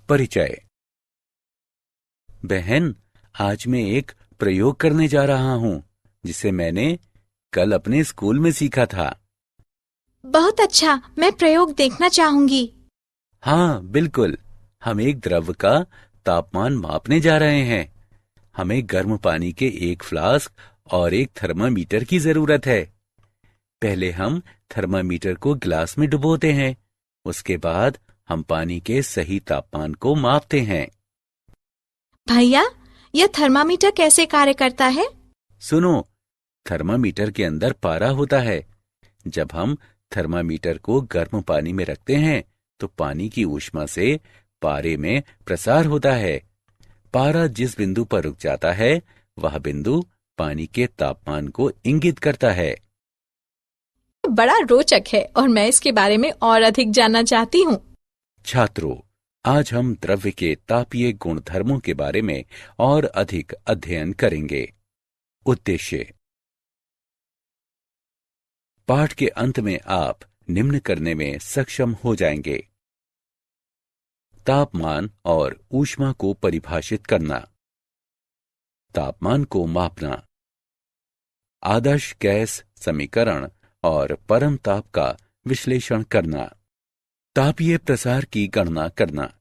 परिचय। बहन, आज मैं एक प्रयोग करने जा रहा हूं जिसे मैंने कल अपने स्कूल में सीखा था। बहुत अच्छा, मैं प्रयोग देखना चाहूंगी। हाँ बिल्कुल, हम एक द्रव का तापमान मापने जा रहे हैं। हमें गर्म पानी के एक फ्लास्क और एक थर्मामीटर की जरूरत है। पहले हम थर्मामीटर को गिलास में डुबोते हैं। उसके बाद हम पानी के सही तापमान को मापते हैं। भैया, यह थर्मामीटर कैसे कार्य करता है? सुनो, थर्मामीटर के अंदर पारा होता है। जब हम थर्मामीटर को गर्म पानी में रखते हैं तो पानी की ऊष्मा से पारे में प्रसार होता है। पारा जिस बिंदु पर रुक जाता है वह बिंदु पानी के तापमान को इंगित करता है। बड़ा रोचक है और मैं इसके बारे में और अधिक जानना चाहती हूँ। छात्रों, आज हम द्रव्य के तापीय गुणधर्मों के बारे में और अधिक अध्ययन करेंगे। उद्देश्य: पाठ के अंत में आप निम्न करने में सक्षम हो जाएंगे। तापमान और ऊष्मा को परिभाषित करना, तापमान को मापना, आदर्श गैस समीकरण और परम ताप का विश्लेषण करना, तापीय प्रसार की गणना करना,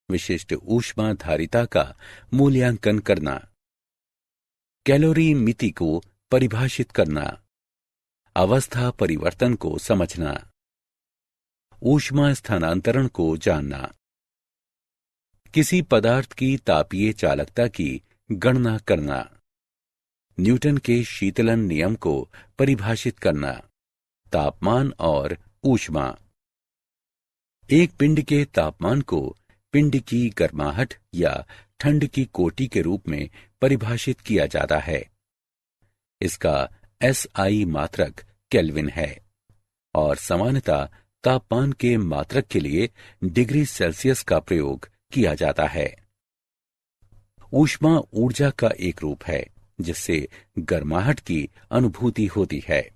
विशिष्ट ऊष्मा धारिता का मूल्यांकन करना, कैलोरी मिति को परिभाषित करना, अवस्था परिवर्तन को समझना, ऊष्मा स्थानांतरण को जानना, किसी पदार्थ की तापीय चालकता की गणना करना, न्यूटन के शीतलन नियम को परिभाषित करना, तापमान और ऊष्मा। एक पिंड के तापमान को पिंड की गर्माहट या ठंड की कोटि के रूप में परिभाषित किया जाता है। इसका SI मात्रक केल्विन है और सामान्यतः तापमान के मात्रक के लिए डिग्री सेल्सियस का प्रयोग किया जाता है। ऊष्मा ऊर्जा का एक रूप है जिससे गर्माहट की अनुभूति होती है।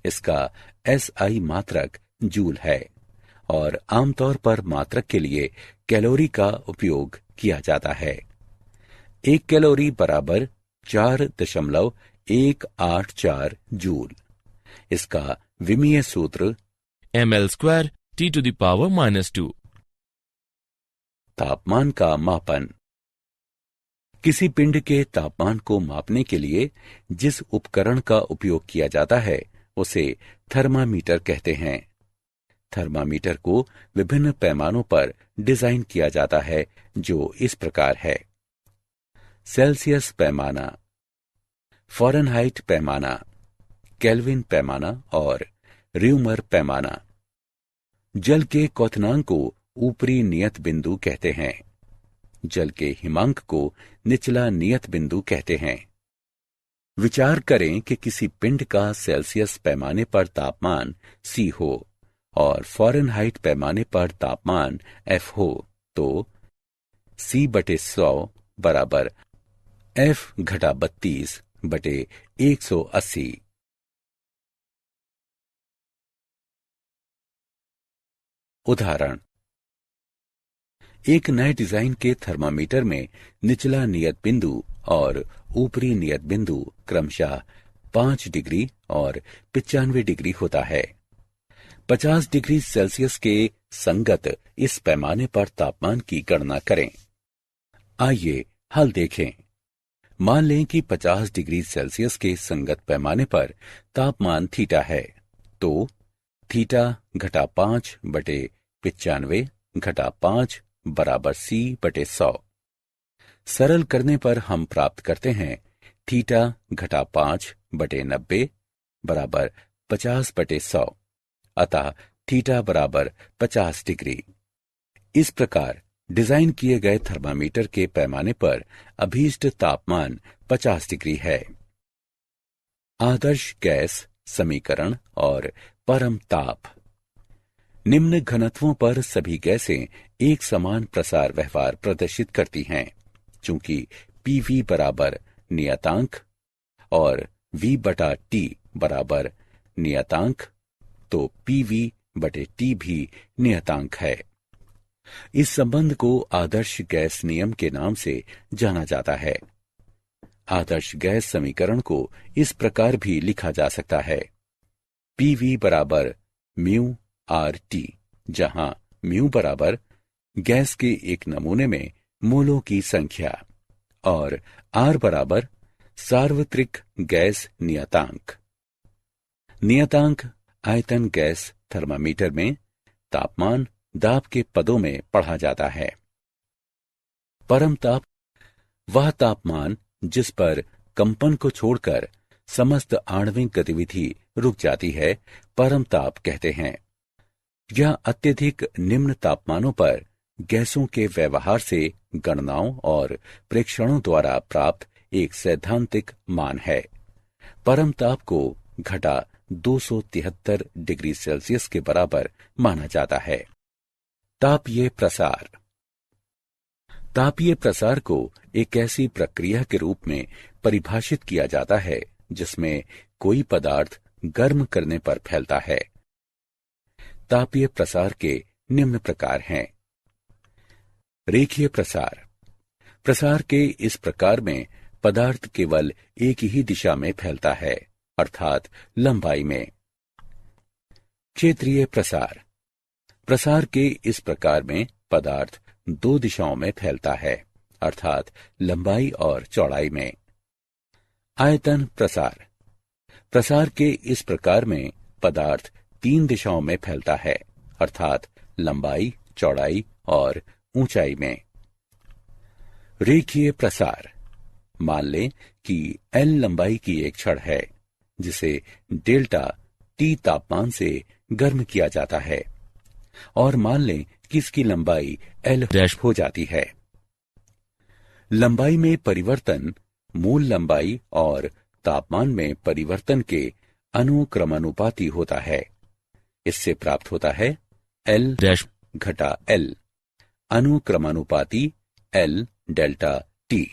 इसका SI मात्रक जूल है और आमतौर पर मात्रक के लिए कैलोरी का उपयोग किया जाता है। 1 कैलोरी बराबर 4.184 जूल। इसका विमीय सूत्र ml² T⁻⁻²। तापमान का मापन। किसी पिंड के तापमान को मापने के लिए जिस उपकरण का उपयोग किया जाता है उसे थर्मामीटर कहते हैं। थर्मामीटर को विभिन्न पैमानों पर डिजाइन किया जाता है जो इस प्रकार है: सेल्सियस पैमाना, फ़ारेनहाइट पैमाना, केल्विन पैमाना और र्यूमर पैमाना। जल के क्वथनांक को ऊपरी नियत बिंदु कहते हैं। जल के हिमांक को निचला नियत बिंदु कहते हैं। विचार करें कि किसी पिंड का सेल्सियस पैमाने पर तापमान C हो और फ़ारेनहाइट पैमाने पर तापमान F हो तो C/100 बराबर F-32/180। उदाहरण: एक नए डिजाइन के थर्मामीटर में निचला नियत बिंदु और ऊपरी नियत बिंदु क्रमशः 5 डिग्री और 95 डिग्री होता है। 50 डिग्री सेल्सियस के संगत इस पैमाने पर तापमान की गणना करें। आइए हल देखें। मान लें कि 50 डिग्री सेल्सियस के संगत पैमाने पर तापमान थीटा है तो θ-5/95 बराबर C/100। सरल करने पर हम प्राप्त करते हैं θ-5/90 बराबर 50/100, अतः थीटा बराबर 50 डिग्री। इस प्रकार डिजाइन किए गए थर्मामीटर के पैमाने पर अभीष्ट तापमान 50 डिग्री है। आदर्श गैस समीकरण और परम ताप। निम्न घनत्वों पर सभी गैसें एक समान प्रसार व्यवहार प्रदर्शित करती हैं। चूंकि PV बराबर नियतांक और V/T बराबर नियतांक तो PV/T भी नियतांक है। इस संबंध को आदर्श गैस नियम के नाम से जाना जाता है। आदर्श गैस समीकरण को इस प्रकार भी लिखा जा सकता है, PV बराबर म्यू आर टी, जहां म्यू बराबर गैस के एक नमूने में मोलों की संख्या और आर बराबर सार्वत्रिक गैस नियतांक। नियतांक आयतन गैस थर्मामीटर में तापमान दाब के पदों में पढ़ा जाता है। परम ताप वह तापमान जिस पर कंपन को छोड़कर समस्त आणविक गतिविधि रुक जाती है, परम ताप कहते हैं। यह अत्यधिक निम्न तापमानों पर गैसों के व्यवहार से गणनाओं और प्रेक्षणों द्वारा प्राप्त एक सैद्धांतिक मान है। परम ताप को घटा 273 डिग्री सेल्सियस के बराबर माना जाता है। तापीय प्रसार। तापीय प्रसार को एक ऐसी प्रक्रिया के रूप में परिभाषित किया जाता है जिसमें कोई पदार्थ गर्म करने पर फैलता है। तापीय प्रसार के निम्न प्रकार हैं। रेखीय प्रसार। प्रसार के इस प्रकार में पदार्थ केवल एक ही दिशा में फैलता है, अर्थात लंबाई में। क्षेत्रीय प्रसार। प्रसार के इस प्रकार में पदार्थ दो दिशाओं में फैलता है, अर्थात लंबाई और चौड़ाई में। आयतन प्रसार। प्रसार के इस प्रकार में पदार्थ तीन दिशाओं में फैलता है, अर्थात लंबाई, चौड़ाई और ऊंचाई में। रेखीय प्रसार। मान लें कि L लंबाई की एक छड़ है जिसे डेल्टा T तापमान से गर्म किया जाता है, और मान लें कि इसकी लंबाई L डैश हो जाती है। लंबाई में परिवर्तन मूल लंबाई और तापमान में परिवर्तन के अनुक्रमानुपाती होता है। इससे प्राप्त होता है L डैश घटा L अनुक्रमानुपाती L डेल्टा T,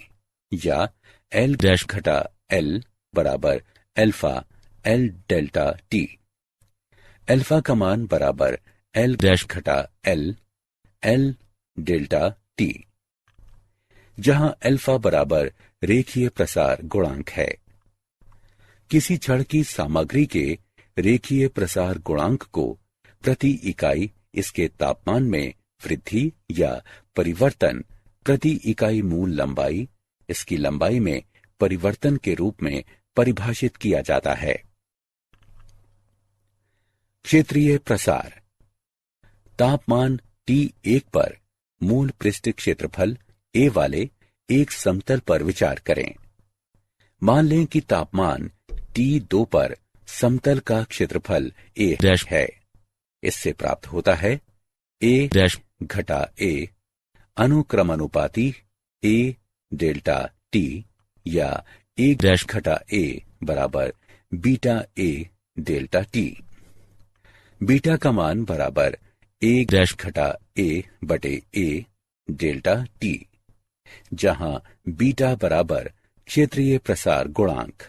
या L डैश घटा L बराबर alpha L delta T। Alpha का मान बराबर L डैश घटा L डेल्टा T, जहां अल्फा बराबर रेखीय प्रसार गुणांक है। किसी छड़ की सामग्री के रेखीय प्रसार गुणांक को प्रति इकाई इसके तापमान में वृद्धि या परिवर्तन प्रति इकाई मूल लंबाई इसकी लंबाई में परिवर्तन के रूप में परिभाषित किया जाता है। क्षेत्रीय प्रसार। तापमान T1 पर मूल पृष्ठ क्षेत्रफल A वाले एक समतल पर विचार करें। मान लें कि तापमान T2 पर समतल का क्षेत्रफल A डैश है। इससे प्राप्त होता है A डैश घटा A अनुक्रमानुपाती A डेल्टा T, या A डैश घटा A बराबर beta A delta T। Beta का मान बराबर A डैश घटा A बटे A डेल्टा T, जहां बीटा बराबर क्षेत्रीय प्रसार गुणांक।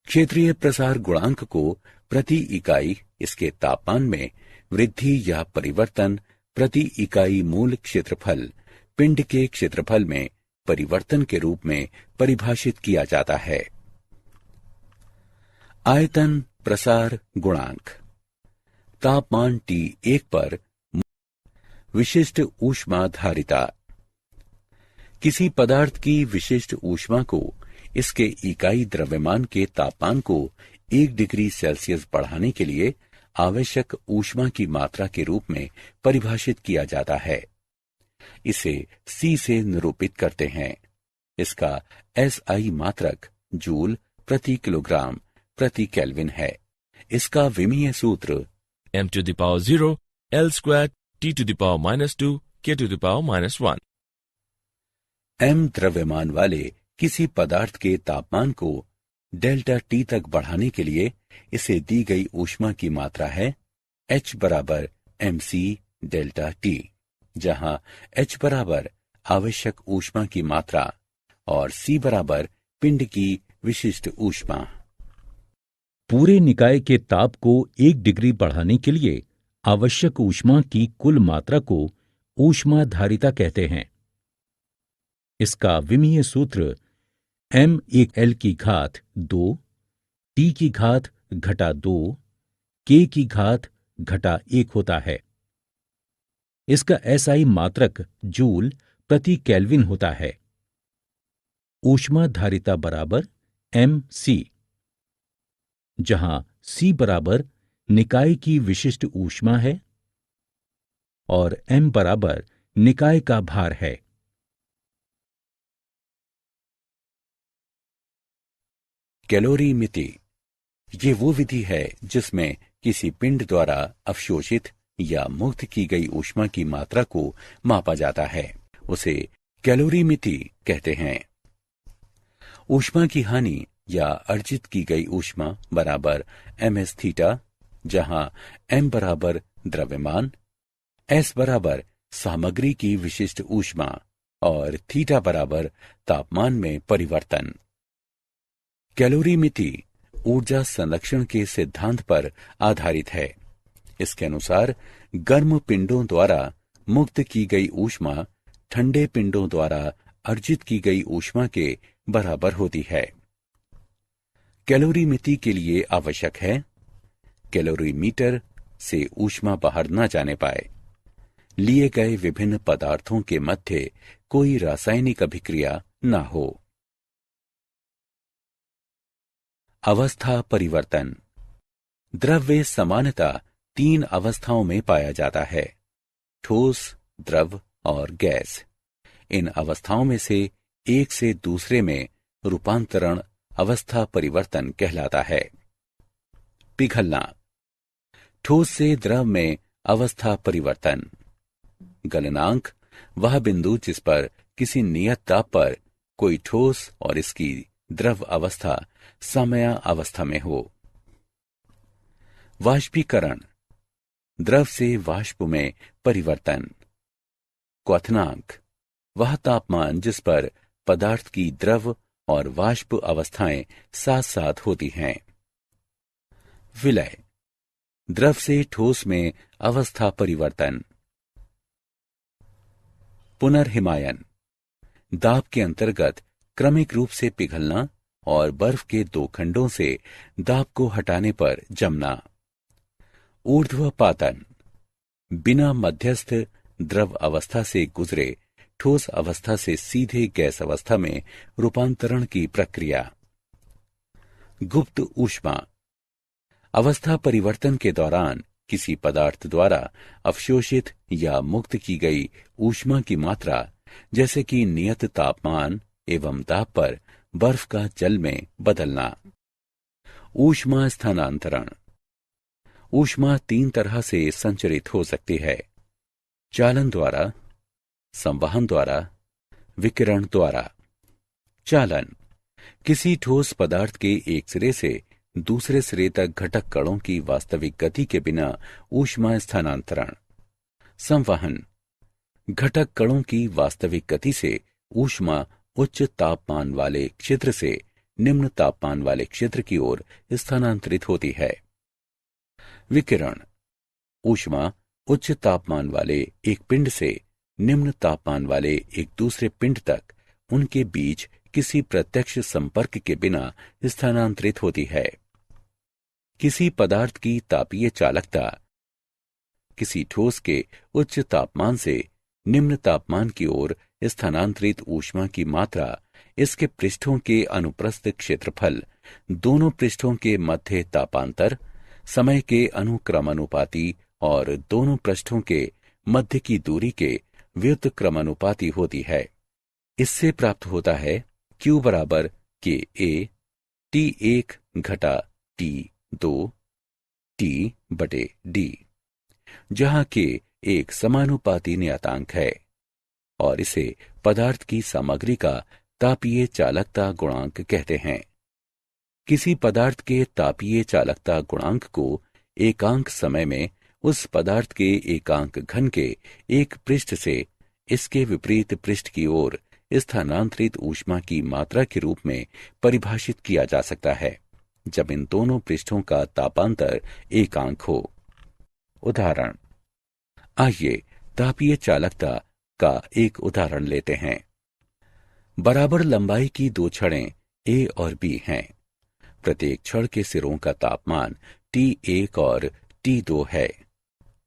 क्षेत्रीय प्रसार गुणांक को प्रति इकाई इसके तापमान में वृद्धि या परिवर्तन प्रति इकाई मूल क्षेत्रफल पिंड के क्षेत्रफल में परिवर्तन के रूप में परिभाषित किया जाता है। आयतन प्रसार गुणांक। तापमान T1 पर विशिष्ट ऊष्मा धारिता। किसी पदार्थ की विशिष्ट ऊष्मा को इसके इकाई द्रव्यमान के तापमान को 1 डिग्री सेल्सियस बढ़ाने के लिए आवश्यक ऊष्मा की मात्रा के रूप में परिभाषित किया जाता है। इसे C से निरूपित करते हैं। इसका SI मात्रक जूल प्रति किलोग्राम प्रति केल्विन है। इसका विमीय सूत्र m⁻0 L² T⁻⁻2 K⁻⁻1। M द्रव्यमान वाले किसी पदार्थ के तापमान को डेल्टा T तक बढ़ाने के लिए इसे दी गई ऊष्मा की मात्रा है H बराबर mc डेल्टा T, जहां H बराबर आवश्यक ऊष्मा की मात्रा और C बराबर पिंड की विशिष्ट ऊष्मा। पूरे निकाय के ताप को 1 डिग्री बढ़ाने के लिए आवश्यक ऊष्मा की कुल मात्रा को ऊष्माधारिता कहते हैं। इसका विमीय सूत्र m1l की घात 2 t की घात घटा 2 k की घात घटा 1 होता है। इसका SI मात्रक जूल प्रति केल्विन होता है। ऊष्माधारिता बराबर mc, जहां c बराबर निकाय की विशिष्ट ऊष्मा है और m बराबर निकाय का भार है। कैलोरीमिति ये वो विधि है जिसमें किसी पिंड द्वारा अवशोषित या मुक्त की गई ऊष्मा की मात्रा को मापा जाता है, उसे कैलोरीमिति कहते हैं। ऊष्मा की हानि या अर्जित की गई ऊष्मा बराबर ms थीटा, जहां m बराबर द्रव्यमान, s बराबर सामग्री की विशिष्ट ऊष्मा और थीटा बराबर तापमान में परिवर्तन। कैलोरीमिति ऊर्जा संरक्षण के सिद्धांत पर आधारित है। इसके अनुसार गर्म पिंडों द्वारा मुक्त की गई ऊष्मा ठंडे पिंडों द्वारा अर्जित की गई ऊष्मा के बराबर होती है। कैलोरीमिति के लिए आवश्यक है कैलोरीमीटर से ऊष्मा बाहर न जाने पाए, लिए गए विभिन्न पदार्थों के मध्य कोई रासायनिक अभिक्रिया न हो। अवस्था परिवर्तन। द्रव्य सामान्यतः 3 अवस्थाओं में पाया जाता है, ठोस, द्रव और गैस। इन अवस्थाओं में से एक से दूसरे में रूपांतरण अवस्था परिवर्तन कहलाता है। पिघलना। ठोस से द्रव में अवस्था परिवर्तन। गलनांक वह बिंदु जिस पर किसी नियत ताप पर कोई ठोस और इसकी द्रव अवस्था समय अवस्था में हो। वाष्पीकरण। द्रव से वाष्प में परिवर्तन। क्वथनांक वह तापमान जिस पर पदार्थ की द्रव और वाष्प अवस्थाएं साथ साथ होती हैं। विलय। द्रव से ठोस में अवस्था परिवर्तन। पुनर्हिमायन। दाब के अंतर्गत क्रमिक रूप से पिघलना और बर्फ के 2 खंडों से दाब को हटाने पर जमना। ऊर्ध्वपातन। बिना मध्यस्थ द्रव अवस्था से गुजरे ठोस अवस्था से सीधे गैस अवस्था में रूपांतरण की प्रक्रिया। गुप्त ऊष्मा। अवस्था परिवर्तन के दौरान किसी पदार्थ द्वारा अवशोषित या मुक्त की गई ऊष्मा की मात्रा, जैसे कि नियत तापमान एवं दाब पर बर्फ का जल में बदलना। ऊष्मा स्थानांतरण। ऊष्मा 3 तरह से संचरित हो सकती है, चालन द्वारा, संवहन द्वारा, विकिरण द्वारा। चालन किसी ठोस पदार्थ के एक सिरे से दूसरे सिरे तक घटक कणों की वास्तविक गति के बिना ऊष्मा स्थानांतरण। संवहन घटक कणों की वास्तविक गति से ऊष्मा उच्च तापमान वाले क्षेत्र से निम्न तापमान वाले क्षेत्र की ओर स्थानांतरित होती है। विकिरण ऊष्मा उच्च तापमान वाले एक पिंड से निम्न तापमान वाले एक दूसरे पिंड तक उनके बीच किसी प्रत्यक्ष संपर्क के बिना स्थानांतरित होती है। किसी पदार्थ की तापीय चालकता किसी ठोस के उच्च तापमान से निम्न तापमान की ओर स्थानांतरित ऊष्मा की मात्रा इसके पृष्ठों के अनुप्रस्थ क्षेत्रफल, दोनों पृष्ठों के मध्य तापांतर, समय के अनुक्रमानुपाती और दोनों पृष्ठों के मध्य की दूरी के व्युत्क्रमानुपाती क्रमानुपाती होती है। इससे प्राप्त होता है Q बराबर KA T1 घटा T2 T बटे D, जहां K एक समानुपाती नियतांक है और इसे पदार्थ की सामग्री का तापीय चालकता गुणांक कहते हैं। किसी पदार्थ के तापीय चालकता गुणांक को एकांक समय में उस पदार्थ के एकांक घन के एक पृष्ठ से इसके विपरीत पृष्ठ की ओर स्थानांतरित ऊष्मा की मात्रा के रूप में परिभाषित किया जा सकता है, जब इन दोनों पृष्ठों का तापांतर एकांक हो। उदाहरण। आइए तापीय चालकता का एक उदाहरण लेते हैं। बराबर लंबाई की दो छड़ें ए और बी हैं। प्रत्येक छड़ के सिरों का तापमान T1 और T2 है।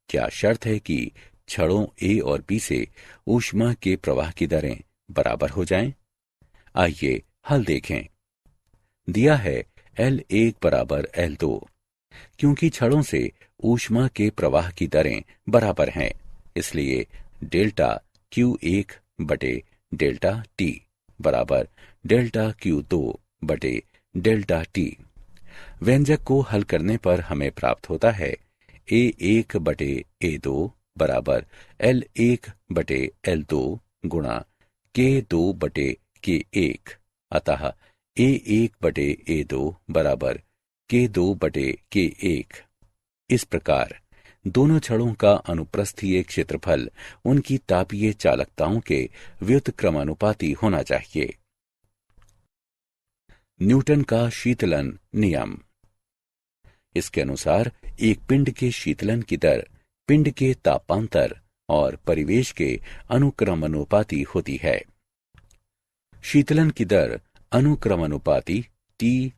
क्या शर्त है कि छड़ों ए और बी से ऊष्मा के प्रवाह की दरें बराबर हो जाएं? आइए हल देखें। दिया है L1 बराबर L2। क्योंकि छड़ों से ऊष्मा के प्रवाह की दरें बराबर हैं, इसलिए डेल्टा Q1 बटे डेल्टा T बराबर डेल्टा Q2 बटे डेल्टा T। व्यंजक को हल करने पर हमें प्राप्त होता है A1 बटे A2 बराबर L1 बटे L2 गुणा K2 बटे K1। अतः A1 बटे A2 बराबर K2 बटे K1। इस प्रकार दोनों छड़ों का अनुप्रस्थीय क्षेत्रफल उनकी तापीय चालकताओं के व्युत्क्रमानुपाती होना चाहिए। न्यूटन का शीतलन नियम। इसके अनुसार एक पिंड के शीतलन की दर पिंड के तापांतर और परिवेश के अनुक्रमानुपाती होती है। शीतलन की दर अनुक्रमानुपाती T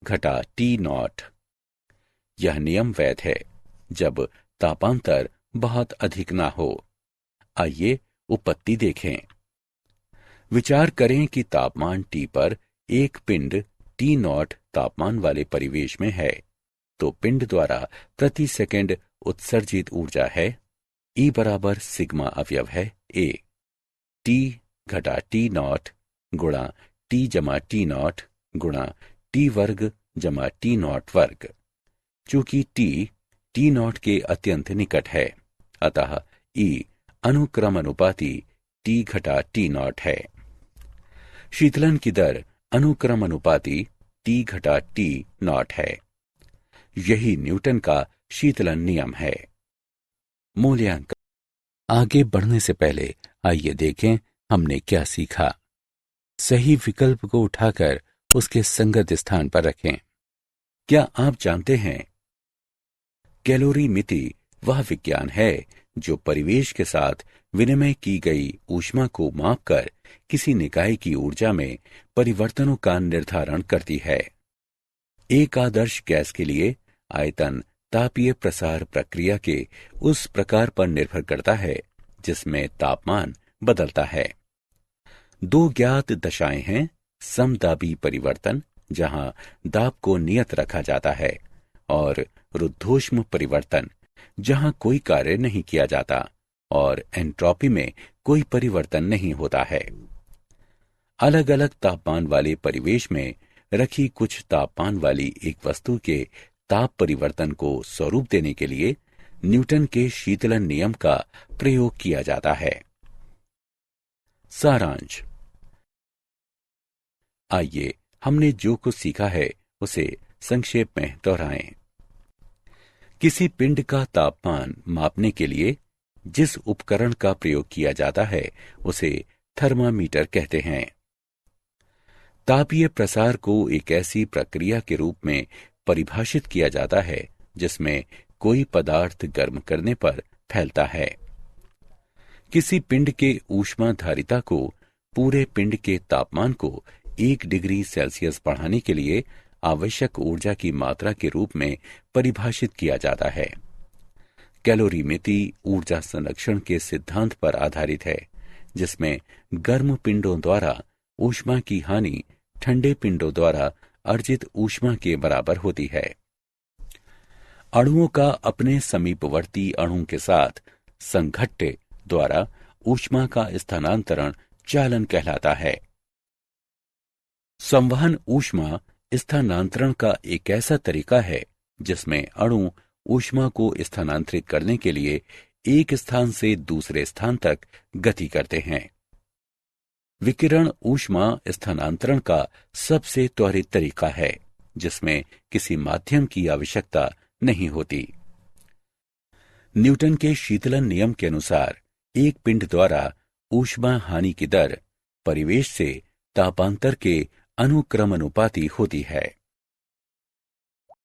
घटा T0। यह नियम वैध है जब तापांतर बहुत अधिक ना हो। आइए उपपत्ति देखें। विचार करें कि तापमान T पर एक पिंड T0 तापमान वाले परिवेश में है, तो पिंड द्वारा प्रति सेकंड उत्सर्जित ऊर्जा है E बराबर सिग्मा अवयव है A T घटा T0 गुणा T जमा T0 गुणा T वर्ग जमा T0 वर्ग। चूंकि T0 के अत्यंत निकट है, अतः E अनुक्रमानुपाती T घटा T0 है। शीतलन की दर अनुक्रमानुपाती T घटा T0 है। यही न्यूटन का शीतलन नियम है। मूल्यांकन। आगे बढ़ने से पहले आइए देखें हमने क्या सीखा। सही विकल्प को उठाकर उसके संगत स्थान पर रखें। क्या आप जानते हैं, कैलोरीमिति वह विज्ञान है जो परिवेश के साथ विनिमय की गई ऊष्मा को मापकर किसी निकाय की ऊर्जा में परिवर्तनों का निर्धारण करती है। एक आदर्श गैस के लिए आयतन तापीय प्रसार प्रक्रिया के उस प्रकार पर निर्भर करता है जिसमें तापमान बदलता है। दो ज्ञात दशाएं हैं, समदाबी परिवर्तन जहां दाब को नियत रखा जाता है, और रुद्धोष्म परिवर्तन जहां कोई कार्य नहीं किया जाता और एंट्रोपी में कोई परिवर्तन नहीं होता है। अलग अलग तापमान वाले परिवेश में रखी कुछ तापमान वाली एक वस्तु के ताप परिवर्तन को स्वरूप देने के लिए न्यूटन के शीतलन नियम का प्रयोग किया जाता है। सारांश। आइए हमने जो कुछ सीखा है उसे संक्षेप में दोहराएं। किसी पिंड का तापमान मापने के लिए जिस उपकरण का प्रयोग किया जाता है उसे थर्मामीटर कहते हैं। तापीय प्रसार को एक ऐसी प्रक्रिया के रूप में परिभाषित किया जाता है जिसमें कोई पदार्थ गर्म करने पर फैलता है। किसी पिंड के ऊष्माधारिता को पूरे पिंड के तापमान को 1 डिग्री सेल्सियस बढ़ाने के लिए आवश्यक ऊर्जा की मात्रा के रूप में परिभाषित किया जाता है। कैलोरीमिति ऊर्जा संरक्षण के सिद्धांत पर आधारित है, जिसमें गर्म पिंडों द्वारा ऊष्मा की हानि ठंडे पिंडों द्वारा अर्जित ऊष्मा के बराबर होती है। अणुओं का अपने समीपवर्ती अणु के साथ संघट्ट द्वारा ऊष्मा का स्थानांतरण चालन कहलाता है। संवहन ऊष्मा स्थानांतरण का एक ऐसा तरीका है जिसमें अणु ऊष्मा को स्थानांतरित करने के लिए एक स्थान से दूसरे स्थान तक गति करते हैं। विकिरण ऊष्मा स्थानांतरण का सबसे त्वरित तरीका है जिसमें किसी माध्यम की आवश्यकता नहीं होती। न्यूटन के शीतलन नियम के अनुसार एक पिंड द्वारा ऊष्मा हानि की दर परिवेश से तापांतर के अनुक्रमानुपाती होती है।